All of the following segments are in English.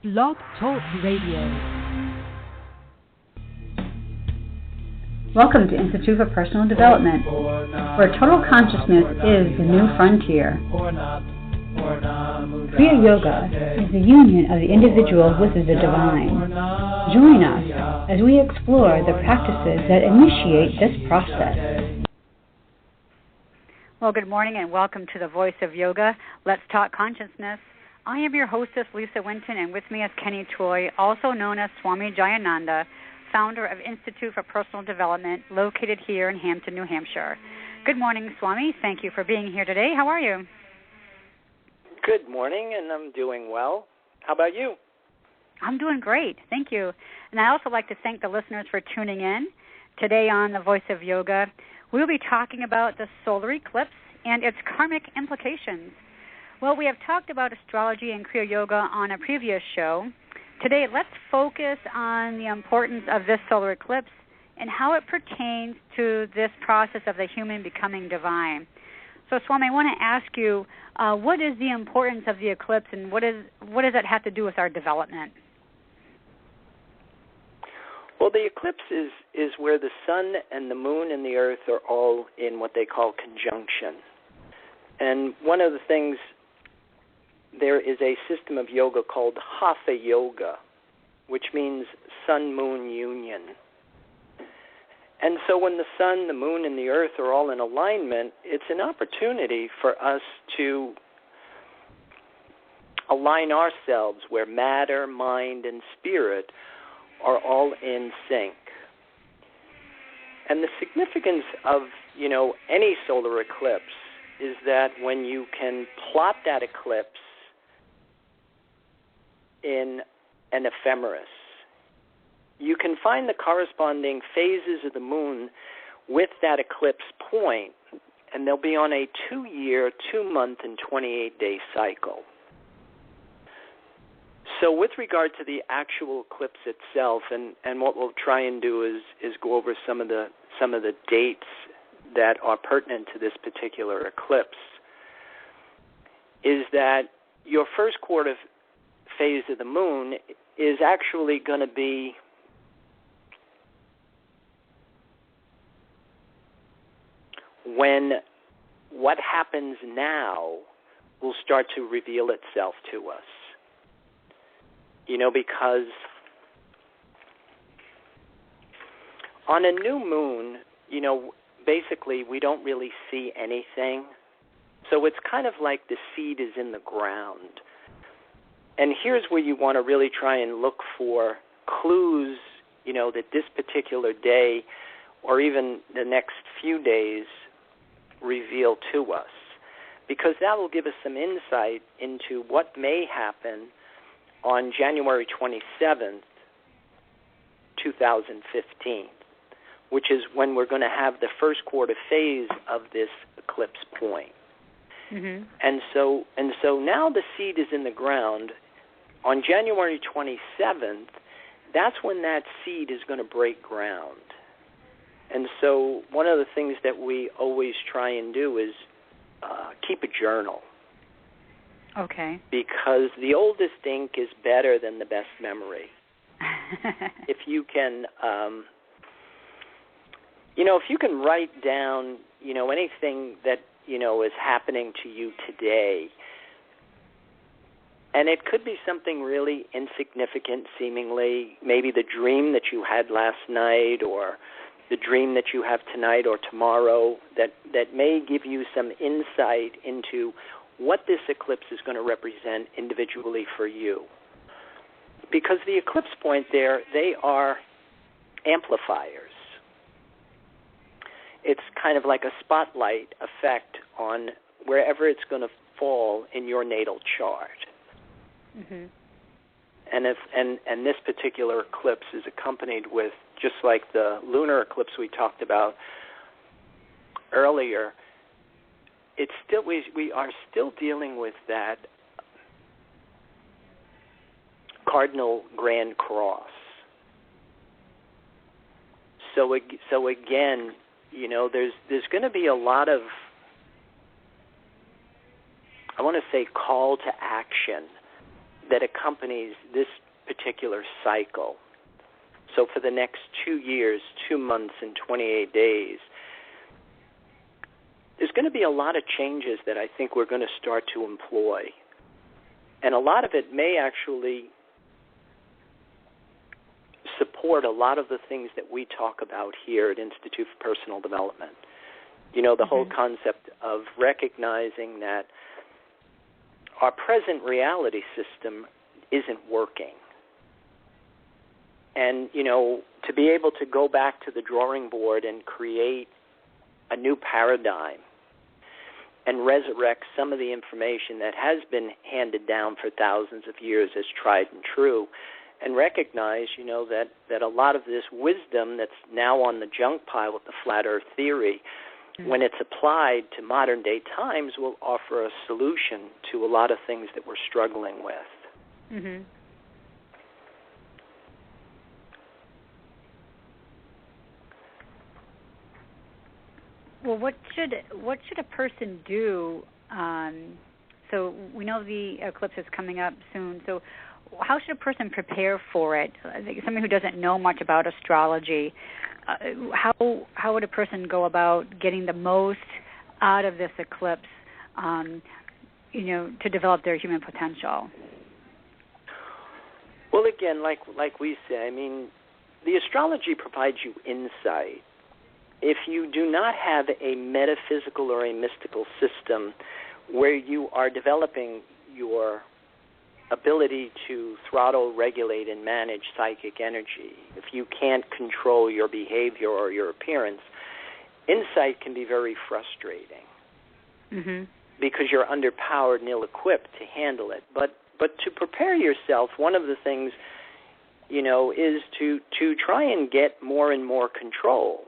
Blog Talk Radio. Welcome to Institute for Personal Development, where total consciousness is the new frontier. Kriya Yoga is the union of the individual with the divine. Join us as we explore the practices that initiate this process. Well, good morning and welcome to the Voice of Yoga. Let's talk consciousness. I am your hostess, Lisa Winton, and with me is Kenny Toy, also known as Swami Jayananda, founder of Institute for Personal Development, located here in Hampton, New Hampshire. Good morning, Swami. Thank you for being here today. How are you? Good morning, and I'm doing well. How about you? I'm doing great. Thank you. And I also like to thank the listeners for tuning in. Today on the Voice of Yoga, we'll be talking about the solar eclipse and its karmic implications. Well, we have talked about astrology and Kriya Yoga on a previous show. Today, let's focus on the importance of this solar eclipse and how it pertains to this process of the human becoming divine. So, Swami, I want to ask you, what is the importance of the eclipse and what does that have to do with our development? Well, the eclipse is where the sun and the moon and the earth are all in what they call conjunction. And one of the things, there is a system of yoga called Hatha Yoga, which means sun-moon union. And so when the sun, the moon, and the earth are all in alignment, it's an opportunity for us to align ourselves where matter, mind, and spirit are all in sync. And the significance of, any solar eclipse is that when you can plot that eclipse in an ephemeris, you can find the corresponding phases of the moon with that eclipse point, and they'll be on a 2-year, 2-month, and 28-day cycle. So with regard to the actual eclipse itself, and what we'll try and do is go over some of the dates that are pertinent to this particular eclipse, is that your first quarter phase of the moon is actually going to be when what happens now will start to reveal itself to us. Because on a new moon, basically we don't really see anything. So it's kind of like the seed is in the ground. And here's where you want to really try and look for clues, that this particular day or even the next few days reveal to us. Because that will give us some insight into what may happen on January 27th, 2015, which is when we're going to have the first quarter phase of this eclipse point. Mm-hmm. And so now the seed is in the ground. On January 27th, that's when that seed is going to break ground. And so one of the things that we always try and do is keep a journal. Okay. Because the oldest ink is better than the best memory. If you can, if you can write down, anything that, is happening to you today, and it could be something really insignificant, seemingly, maybe the dream that you had last night or the dream that you have tonight or tomorrow that may give you some insight into what this eclipse is going to represent individually for you. Because the eclipse point there, they are amplifiers. It's kind of like a spotlight effect on wherever it's going to fall in your natal chart. Mm-hmm. And this particular eclipse is accompanied with, just like the lunar eclipse we talked about earlier, it's still we are still dealing with that cardinal grand cross. So again, there's going to be a lot of, I want to say, call to action that accompanies this particular cycle. So for the next 2 years, 2 months, and 28 days, there's going to be a lot of changes that I think we're going to start to employ. And a lot of it may actually support a lot of the things that we talk about here at Institute for Personal Development. You know, the whole concept of recognizing that our present reality system isn't working. And, you know, to be able to go back to the drawing board and create a new paradigm and resurrect some of the information that has been handed down for thousands of years as tried and true, and recognize, you know, that a lot of this wisdom that's now on the junk pile with the flat earth theory, when it's applied to modern day times, will offer a solution to a lot of things that we're struggling with. Mm-hmm. Well, what should a person do? So we know the eclipse is coming up soon. So how should a person prepare for it? I think someone who doesn't know much about astrology, how would a person go about getting the most out of this eclipse, you know, to develop their human potential? Well, again, like we say, I mean, the astrology provides you insight. If you do not have a metaphysical or a mystical system where you are developing your ability to throttle, regulate, and manage psychic energy, if you can't control your behavior or your appearance, insight can be very frustrating because you're underpowered and ill-equipped to handle it. But to prepare yourself, one of the things, you know, is to try and get more and more control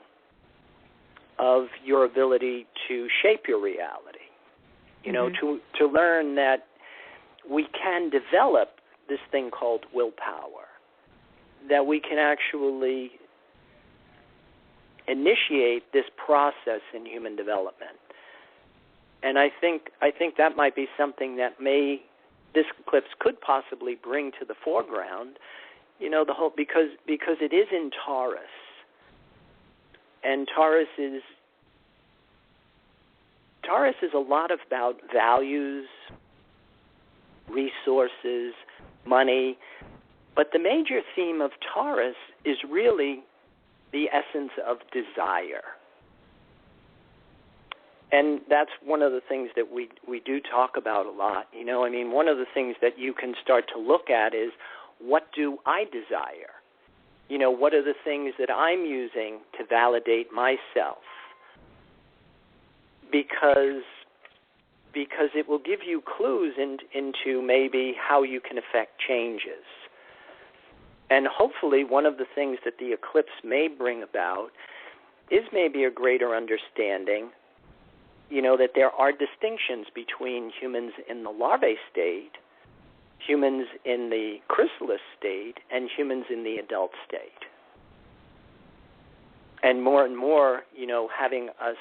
of your ability to shape your reality, you know, to learn that we can develop this thing called willpower, that we can actually initiate this process in human development. And I think that might be something that this eclipse could possibly bring to the foreground, you know, the whole, because it is in Taurus. And Taurus is a lot about values, resources, money, but the major theme of Taurus is really the essence of desire. And that's one of the things that we do talk about a lot. You know, I mean, one of the things that you can start to look at is, what do I desire? You know, what are the things that I'm using to validate myself? Because it will give you clues into maybe how you can affect changes. And hopefully one of the things that the eclipse may bring about is maybe a greater understanding, you know, that there are distinctions between humans in the larvae state, humans in the chrysalis state, and humans in the adult state. And more, you know, having us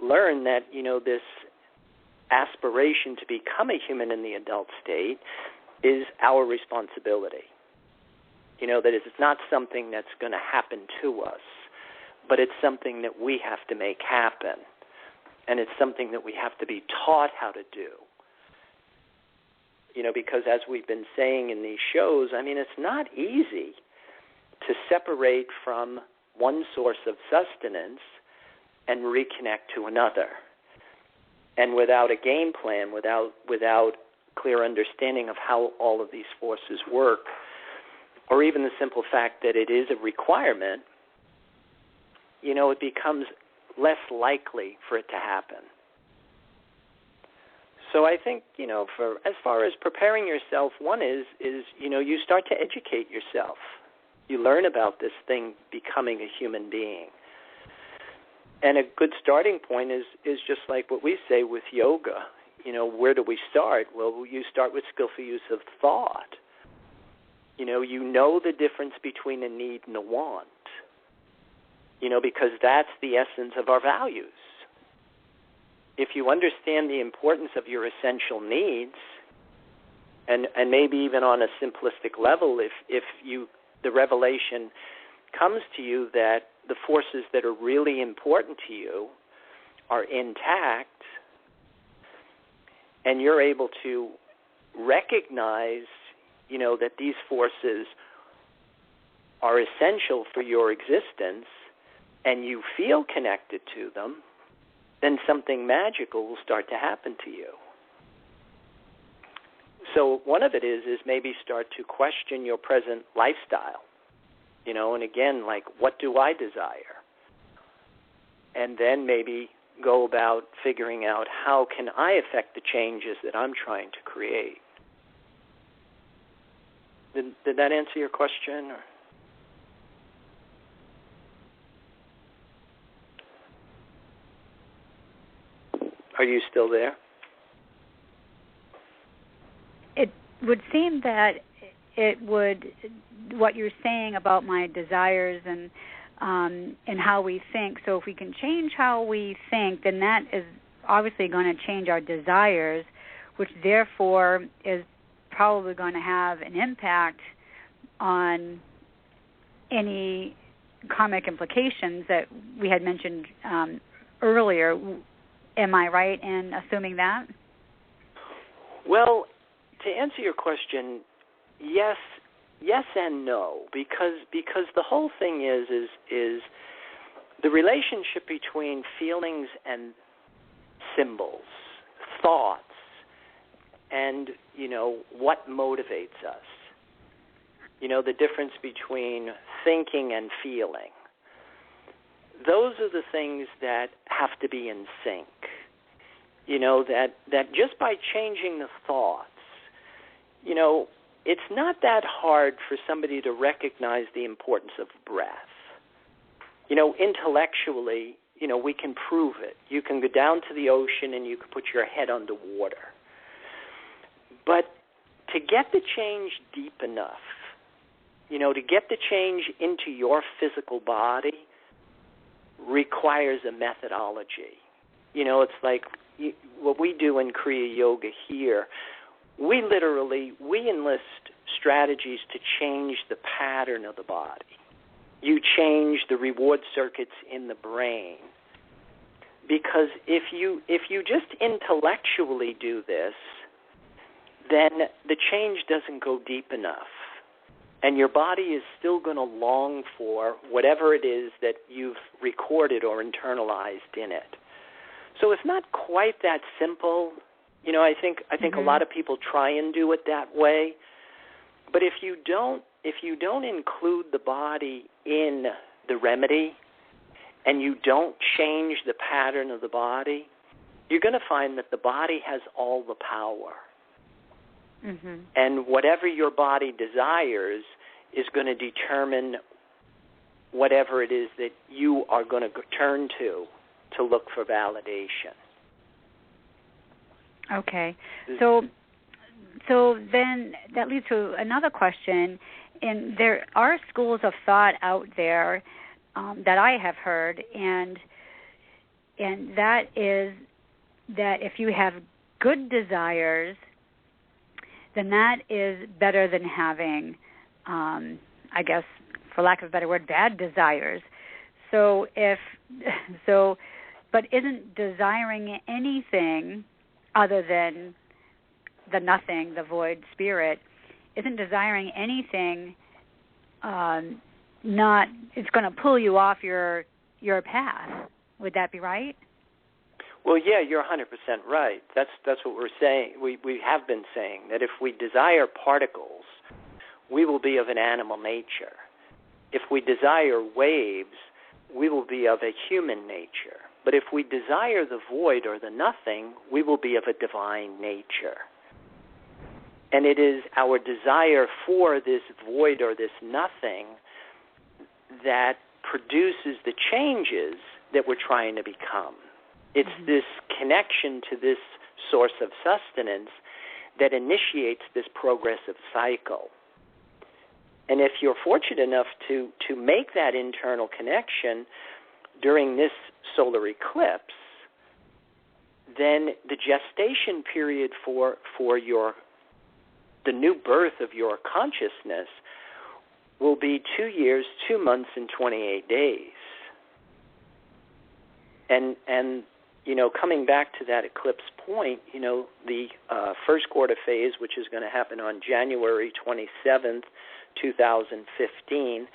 learn that, you know, this aspiration to become a human in the adult state is our responsibility. You know, that it's not something that's going to happen to us, but it's something that we have to make happen. And it's something that we have to be taught how to do. You know, because as we've been saying in these shows, I mean, it's not easy to separate from one source of sustenance and reconnect to another. And without a game plan, without clear understanding of how all of these forces work, or even the simple fact that it is a requirement, you know, it becomes less likely for it to happen. So I think, you know, for as far as preparing yourself, one is you know, you start to educate yourself. You learn about this thing, becoming a human being. And a good starting point is just like what we say with yoga. You know, where do we start? Well, you start with skillful use of thought. You know the difference between a need and a want. You know, because that's the essence of our values. If you understand the importance of your essential needs, And maybe even on a simplistic level, if the revelation comes to you that the forces that are really important to you are intact, and you're able to recognize, that these forces are essential for your existence, and you feel connected to them, then something magical will start to happen to you. So one of it is maybe start to question your present lifestyle, and again, like, what do I desire? And then maybe go about figuring out how can I affect the changes that I'm trying to create. Did that answer your question? Or? Are you still there? It would seem that what you're saying about my desires and how we think. So if we can change how we think, then that is obviously going to change our desires, which therefore is probably going to have an impact on any karmic implications that we had mentioned earlier. Am I right in assuming that? Well, to answer your question, yes and no, because the whole thing is the relationship between feelings and symbols, thoughts, and what motivates us. The difference between thinking and feeling. Those are the things that have to be in sync. That just by changing the thoughts, it's not that hard for somebody to recognize the importance of breath. Intellectually, we can prove it. You can go down to the ocean and you can put your head underwater. But to get the change deep enough, to get the change into your physical body requires a methodology. It's like what we do in Kriya Yoga here. We enlist strategies to change the pattern of the body. You change the reward circuits in the brain. Because if you just intellectually do this, then the change doesn't go deep enough. And your body is still going to long for whatever it is that you've recorded or internalized in it. So it's not quite that simple. I think a lot of people try and do it that way. But if you don't include the body in the remedy, and you don't change the pattern of the body, you're going to find that the body has all the power. Mm-hmm. And whatever your body desires is going to determine whatever it is that you are going to turn to look for validation. Okay. So then that leads to another question. And there are schools of thought out there that I have heard, and that is that if you have good desires, then that is better than having, I guess, for lack of a better word, bad desires. But isn't desiring anything other than the nothing, the void spirit, isn't desiring anything it's going to pull you off your path? Would that be right? Well, yeah, you're 100% right. That's what we're saying. We have been saying that if we desire particles, we will be of an animal nature. If we desire waves, we will be of a human nature. But if we desire the void or the nothing, we will be of a divine nature. And it is our desire for this void or this nothing that produces the changes that we're trying to become. It's this connection to this source of sustenance that initiates this progressive cycle. And if you're fortunate enough to make that internal connection during this solar eclipse, then the gestation period for your the new birth of your consciousness will be 2 years, 2 months, and 28 days. And coming back to that eclipse point, the first quarter phase, which is going to happen on January 27th, 2015,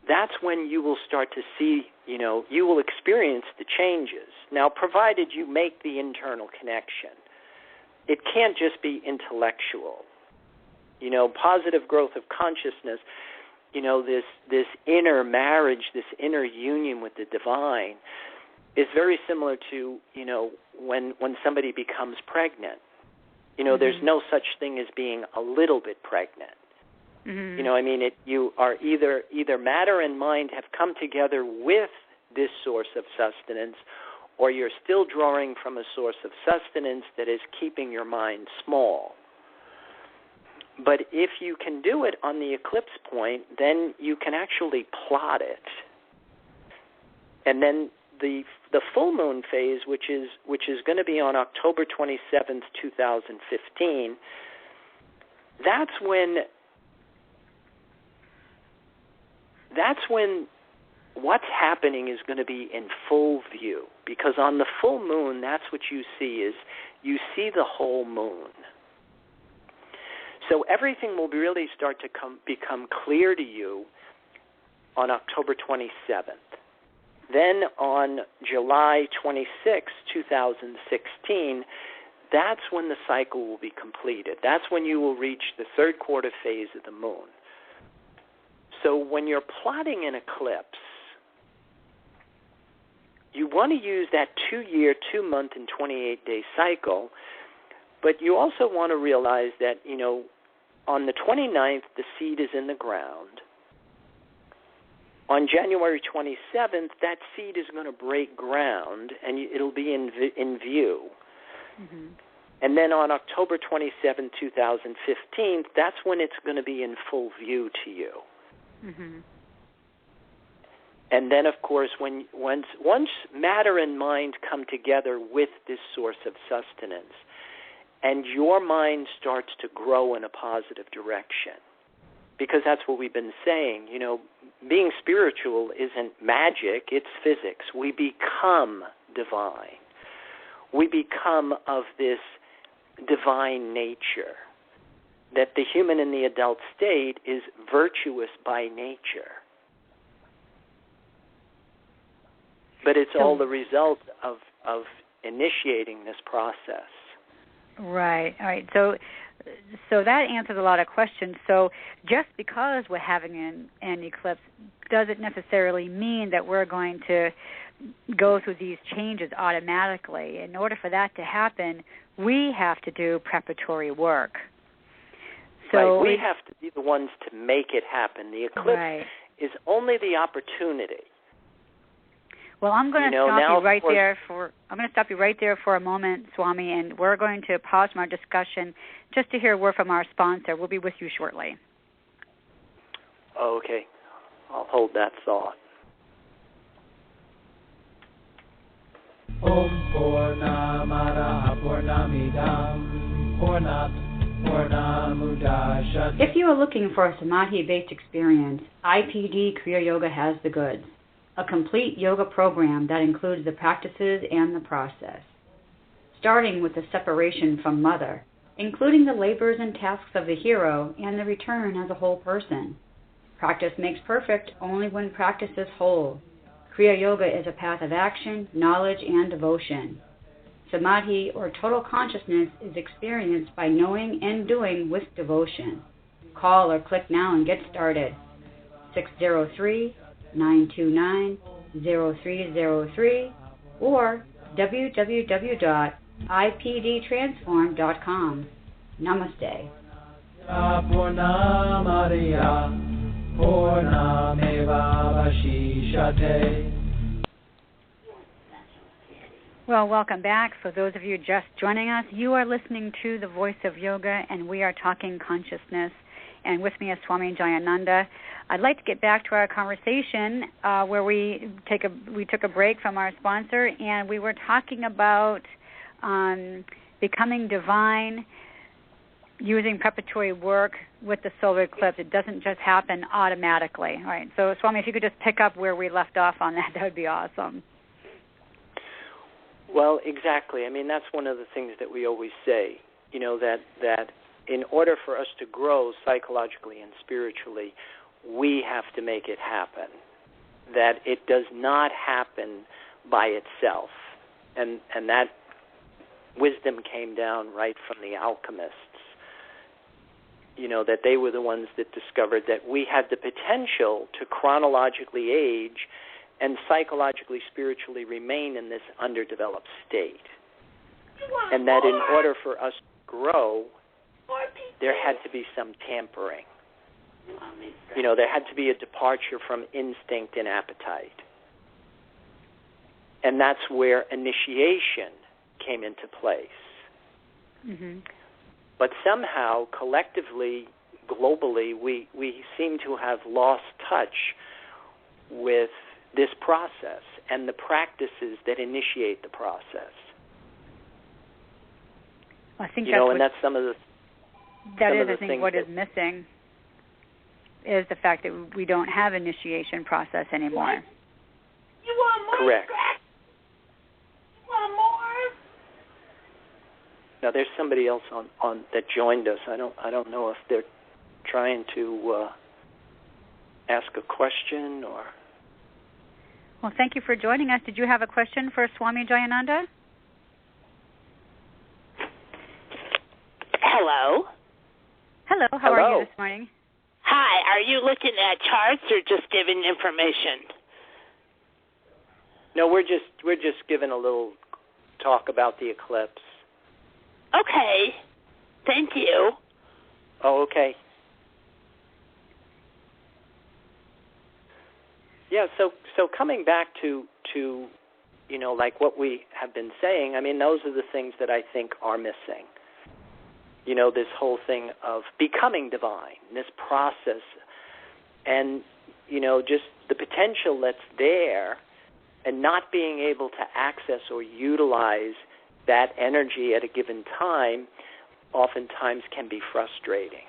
that's when you will start to see, you will experience the changes. Now, provided you make the internal connection. It can't just be intellectual. Positive growth of consciousness, this inner marriage, this inner union with the divine is very similar to, when somebody becomes pregnant. There's no such thing as being a little bit pregnant. Mm-hmm. You are either matter and mind have come together with this source of sustenance, or you're still drawing from a source of sustenance that is keeping your mind small. But if you can do it on the eclipse point, then you can actually plot it. And then the full moon phase, which is going to be on October 27th, 2015, that's when what's happening is going to be in full view. Because on the full moon, that's what you see is you see the whole moon. So everything will really start to become clear to you on October 27th. Then on July 26, 2016, that's when the cycle will be completed. That's when you will reach the third quarter phase of the moon. So when you're plotting an eclipse, you want to use that 2-year, 2-month, and 28-day cycle, but you also want to realize that, on the 29th, the seed is in the ground. On January 27th, that seed is going to break ground, and it'll be in view. Mm-hmm. And then on October 27, 2015, that's when it's going to be in full view to you. Mm-hmm. And then, of course, once matter and mind come together with this source of sustenance, and your mind starts to grow in a positive direction, because that's what we've been saying. Being spiritual isn't magic, it's physics. We become divine. We become of this divine nature, that the human in the adult state is virtuous by nature. But it's all the result of initiating this process. Right. All right. So that answers a lot of questions. So just because we're having an eclipse doesn't necessarily mean that we're going to go through these changes automatically. In order for that to happen, we have to do preparatory work. So right. We have to be the ones to make it happen. The eclipse is only the opportunity. Well, I'm going to stop you right there for a moment, Swami, and we're going to pause from our discussion just to hear a word from our sponsor. We'll be with you shortly. Okay. I'll hold that thought. Om Purnamada Purnamidam Purnamudachyate. If you are looking for a samadhi-based experience, IPD Kriya Yoga has the goods. A complete yoga program that includes the practices and the process. Starting with the separation from mother, including the labors and tasks of the hero and the return as a whole person. Practice makes perfect only when practice is whole. Kriya Yoga is a path of action, knowledge, and devotion. Samadhi, or total consciousness, is experienced by knowing and doing with devotion. Call or click now and get started. 603-929-0303 or www.ipdtransform.com. Namaste. Well, welcome back. For those of you just joining us, you are listening to The Voice of Yoga, and we are talking consciousness. And with me is Swami Jayananda. I'd like to get back to our conversation where we took a break from our sponsor, and we were talking about becoming divine using preparatory work with the solar eclipse. It doesn't just happen automatically. All right. So, Swami, if you could just pick up where we left off on that would be awesome. Well, exactly. I mean, that's one of the things that we always say, that in order for us to grow psychologically and spiritually, we have to make it happen, that it does not happen by itself. And that wisdom came down right from the alchemists, that they were the ones that discovered that we had the potential to chronologically age and psychologically, spiritually remain in this underdeveloped state. And that in order for us to grow, there had to be some tampering. There had to be a departure from instinct and appetite. And that's where initiation came into place. Mm-hmm. But somehow, collectively, globally, we seem to have lost touch with this process and the practices that initiate the process. I think and that's some of the that some is, of the I think, things what is missing is the fact that we don't have initiation process anymore. You want more? Correct. You want more? Now, there's somebody else on that joined us. I don't know if they're trying to ask a question or. Well, thank you for joining us. Did you have a question for Swami Jayananda? Hello. Hello. How are you this morning? Hi. Are you looking at charts or just giving information? No, we're just giving a little talk about the eclipse. Okay. Thank you. Oh, okay. Yeah, so coming back to like what we have been saying, I mean, those are the things that I think are missing. This whole thing of becoming divine, this process, and, just the potential that's there and not being able to access or utilize that energy at a given time oftentimes can be frustrating.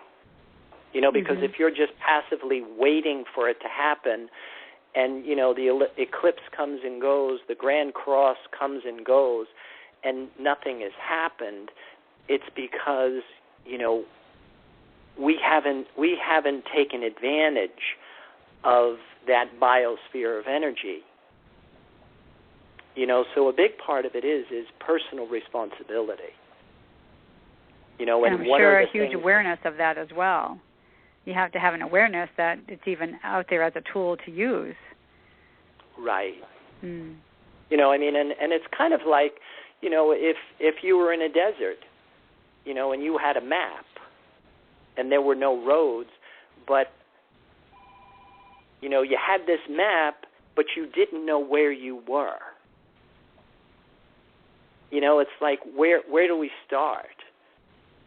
Because if you're just passively waiting for it to happen, and, the eclipse comes and goes, the Grand Cross comes and goes, and nothing has happened, it's because, we haven't taken advantage of that biosphere of energy. So a big part of it is personal responsibility. And I'm sure a huge awareness of that as well. You have to have an awareness that it's even out there as a tool to use. Right. Mm. And it's kind of like, if you were in a desert, and you had a map, and there were no roads, but, you had this map, but you didn't know where you were. It's like, where do we start?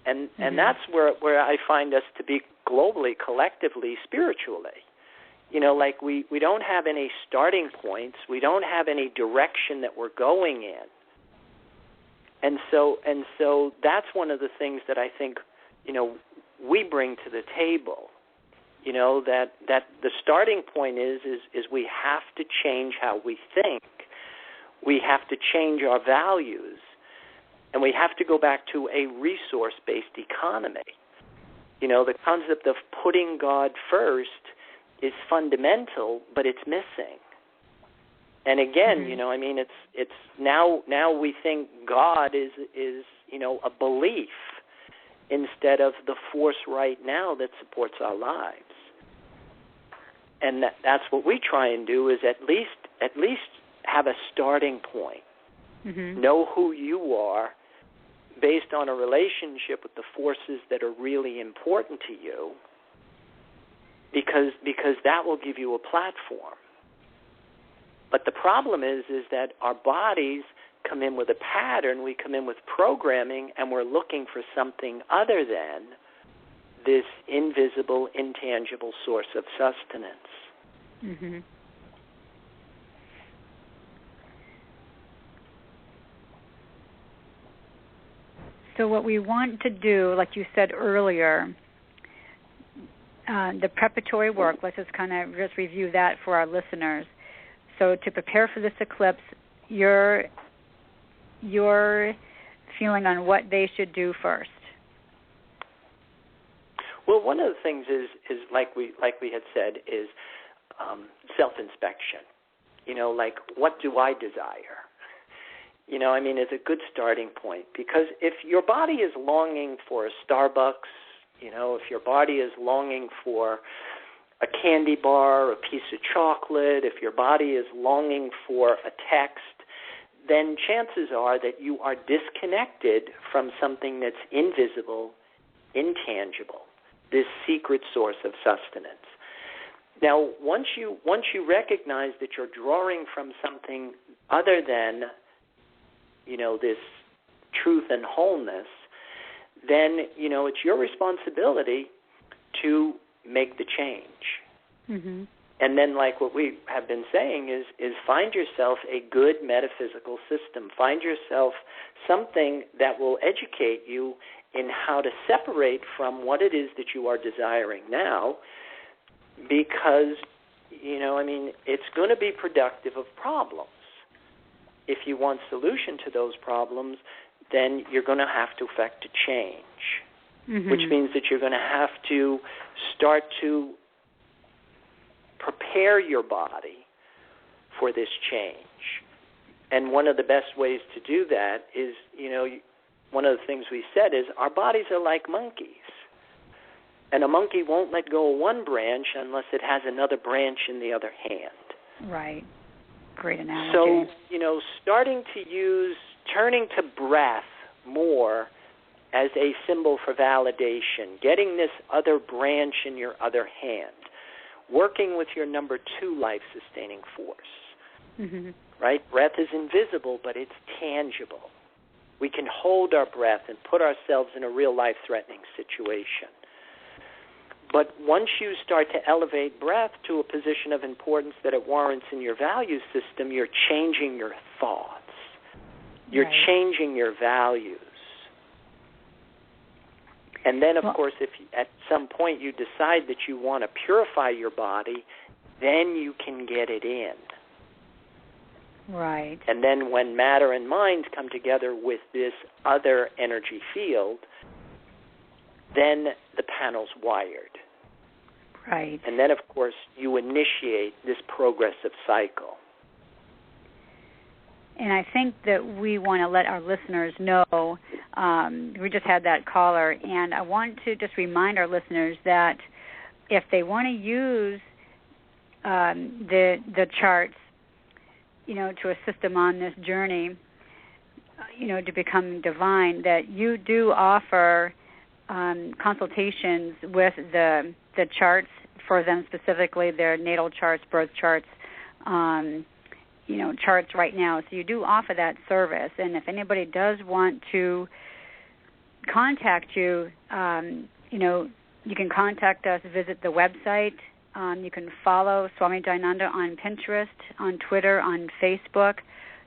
And that's where I find us to be globally, collectively, spiritually. Like we don't have any starting points. We don't have any direction that we're going in. And so that's one of the things that I think, we bring to the table. That the starting point is we have to change how we think. We have to change our values. And we have to go back to a resource-based economy. The concept of putting God first is fundamental, but it's missing. And again, it's now we think God is a belief instead of the force right now that supports our lives. And that's what we try and do is at least have a starting point. Mm-hmm. Know who you are based on a relationship with the forces that are really important to you, because that will give you a platform. But the problem is that our bodies come in with a pattern, we come in with programming, and we're looking for something other than this invisible, intangible source of sustenance. Mm-hmm. So what we want to do, like you said earlier, the preparatory work, let's just kind of just review that for our listeners. So to prepare for this eclipse, your feeling on what they should do first. Well, one of the things is like we had said is self-inspection. Like, what do I desire? It's a good starting point, because if your body is longing for a Starbucks, if your body is longing for a candy bar, a piece of chocolate, if your body is longing for a text, then chances are that you are disconnected from something that's invisible, intangible, this secret source of sustenance. Now, once you recognize that you're drawing from something other than, this truth and wholeness, then, it's your responsibility to make the change. Mm-hmm. And then, like what we have been saying, is find yourself a good metaphysical system. Find yourself something that will educate you in how to separate from what it is that you are desiring now, because, it's going to be productive of problems. If you want solution to those problems, then you're going to have to effect a change, which means that you're going to have to start to prepare your body for this change. And one of the best ways to do that is, one of the things we said is our bodies are like monkeys. And a monkey won't let go of one branch unless it has another branch in the other hand. Right. Great analogy. So, turning to breath more as a symbol for validation, getting this other branch in your other hand, working with your number 2 life-sustaining force, right? Breath is invisible, but it's tangible. We can hold our breath and put ourselves in a real life-threatening situation. But once you start to elevate breath to a position of importance that it warrants in your value system, you're changing your thoughts. You're changing your values. And then, of course, if at some point you decide that you want to purify your body, then you can get it in. Right. And then when matter and mind come together with this other energy field, then the panel's wired. Right. And then, of course, you initiate this progressive cycle. And I think that we want to let our listeners know, we just had that caller, and I want to just remind our listeners that if they want to use the charts, to assist them on this journey, to become divine, that you do offer consultations with the charts for them, specifically their natal charts, birth charts, charts right now. So you do offer that service. And if anybody does want to contact you, you can contact us, visit the website. You can follow Swami Jayananda on Pinterest, on Twitter, on Facebook.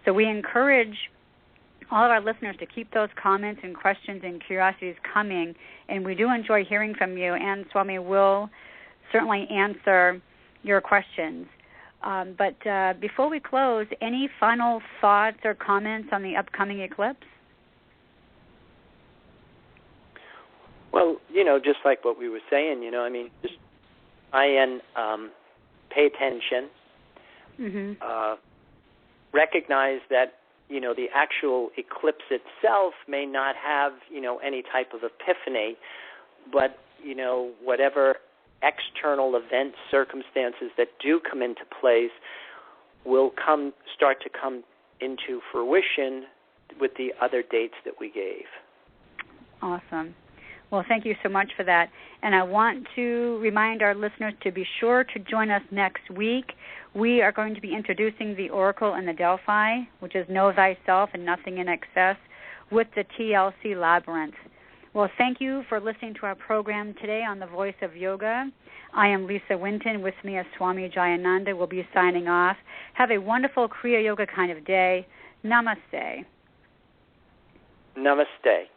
So we encourage all of our listeners to keep those comments and questions and curiosities coming. And we do enjoy hearing from you, and Swami will certainly answer your questions. But before we close, any final thoughts or comments on the upcoming eclipse? Well, just like what we were saying, just try and pay attention, recognize that, the actual eclipse itself may not have, any type of epiphany, but, whatever external events, circumstances that do come into place will start to come into fruition with the other dates that we gave. Awesome. Well, thank you so much for that. And I want to remind our listeners to be sure to join us next week. We are going to be introducing the Oracle and the Delphi, which is Know Thyself and Nothing in Excess, with the TLC Labyrinth. Well, thank you for listening to our program today on The Voice of Yoga. I am Lisa Winton. With me is Swami Jayananda. We'll be signing off. Have a wonderful Kriya Yoga kind of day. Namaste. Namaste.